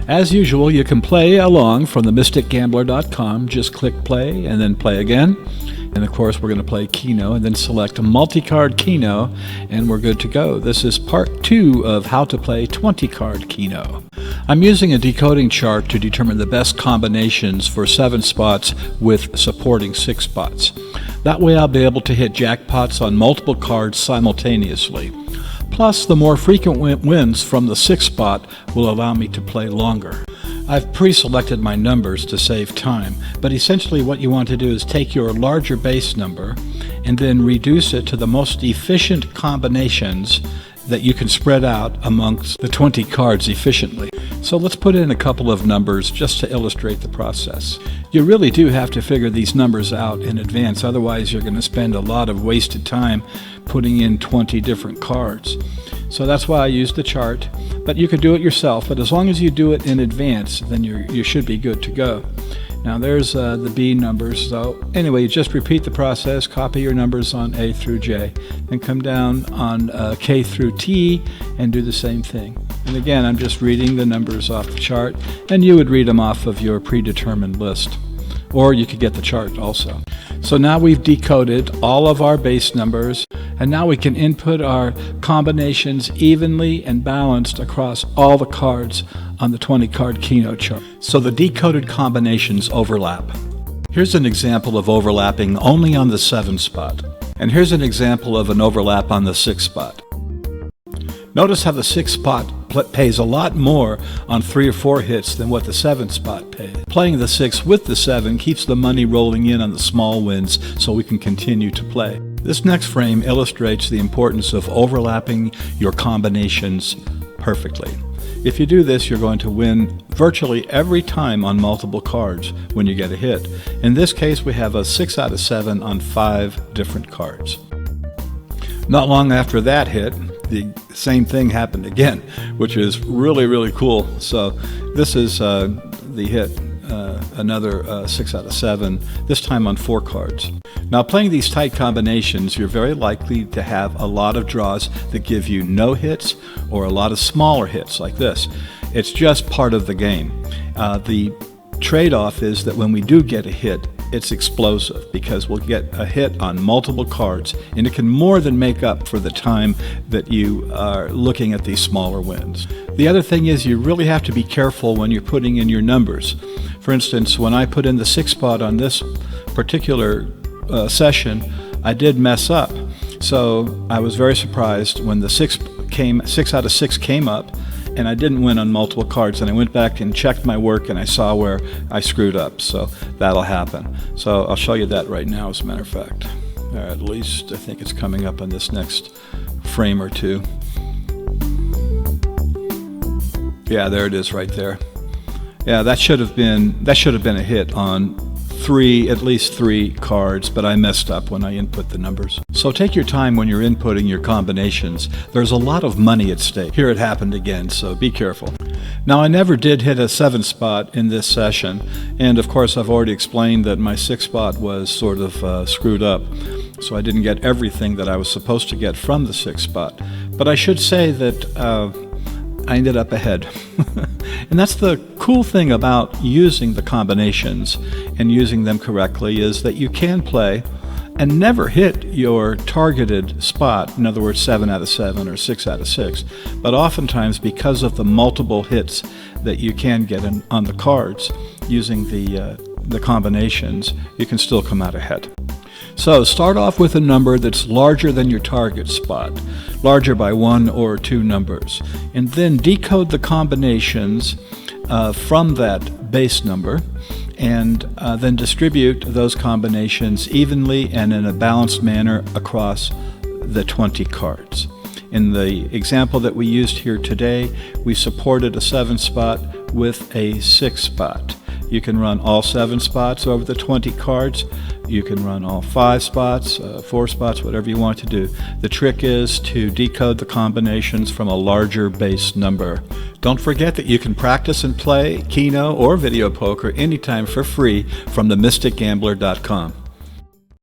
As usual, you can play along from themysticgambler.com. Just click play and then play again. And of course, we're going to play Keno and then select a multi-card Keno, and we're good to go. This is part 2 of how to play 20-card Keno. I'm using a decoding chart to determine the best combinations for 7 spots with supporting 6 spots. That way I'll be able to hit jackpots on multiple cards simultaneously. Plus, the more frequent wins from the 6 spot will allow me to play longer. I've pre-selected my numbers to save time, but essentially what you want to do is take your larger base number and then reduce it to the most efficient combinations that you can spread out amongst the 20 cards efficiently. So let's put in a couple of numbers just to illustrate the process. You really do have to figure these numbers out in advance, otherwise you're going to spend a lot of wasted time putting in 20 different cards. So that's why I use the chart, but you could do it yourself, but as long as you do it in advance, then you should be good to go. Now there's the B numbers, so anyway, you just repeat the process, copy your numbers on A through J, then come down on K through T and do the same thing. And again, I'm just reading the numbers off the chart, and you would read them off of your predetermined list. Or you could get the chart also. So now we've decoded all of our base numbers, and now we can input our combinations evenly and balanced across all the cards on the 20-card Keno chart. So the decoded combinations overlap. Here's an example of overlapping only on the 7 spot. And here's an example of an overlap on the 6 spot. Notice how the 6 spot pays a lot more on 3 or 4 hits than what the 7 spot pays. Playing the 6 with the 7 keeps the money rolling in on the small wins so we can continue to play. This next frame illustrates the importance of overlapping your combinations perfectly. If you do this, you're going to win virtually every time on multiple cards when you get a hit. In this case, we have a 6 out of 7 on 5 different cards. Not long after that hit, the same thing happened again, which is really, really cool. So this is the hit, another 6 out of 7, this time on 4 cards. Now, playing these tight combinations, you're very likely to have a lot of draws that give you no hits or a lot of smaller hits like this. It's just part of the game. The trade-off is that when we do get a hit, it's explosive because we'll get a hit on multiple cards, and it can more than make up for the time that you are looking at these smaller wins. The other thing is you really have to be careful when you're putting in your numbers. For instance, when I put in the 6 spot on this particular session, I did mess up. So I was very surprised when the 6 out of 6 came up, and I didn't win on multiple cards, and I went back and checked my work and I saw where I screwed up. So that'll happen. So I'll show you that right now, as a matter of fact. Or at least I think it's coming up on this next frame or two. Yeah, there it is right there. Yeah, that should have been a hit on at least three cards, but I messed up when I input the numbers. So take your time when you're inputting your combinations. There's a lot of money at stake. Here it happened again, so be careful. Now, I never did hit a 7 spot in this session, and of course I've already explained that my 6 spot was sort of screwed up, so I didn't get everything that I was supposed to get from the 6 spot. But I should say that I ended up ahead. And that's the cool thing about using the combinations and using them correctly, is that you can play and never hit your targeted spot, in other words 7 out of 7 or 6 out of 6, but oftentimes because of the multiple hits that you can get on the cards using the combinations, you can still come out ahead. So start off with a number that's larger than your target spot, larger by 1 or 2 numbers, and then decode the combinations from that base number, and then distribute those combinations evenly and in a balanced manner across the 20 cards. In the example that we used here today, we supported a 7 spot with a 6 spot. You can run all 7 spots over the 20 cards. You can run all 5 spots, 4 spots, whatever you want to do. The trick is to decode the combinations from a larger base number. Don't forget that you can practice and play Keno or video poker anytime for free from themysticgambler.com.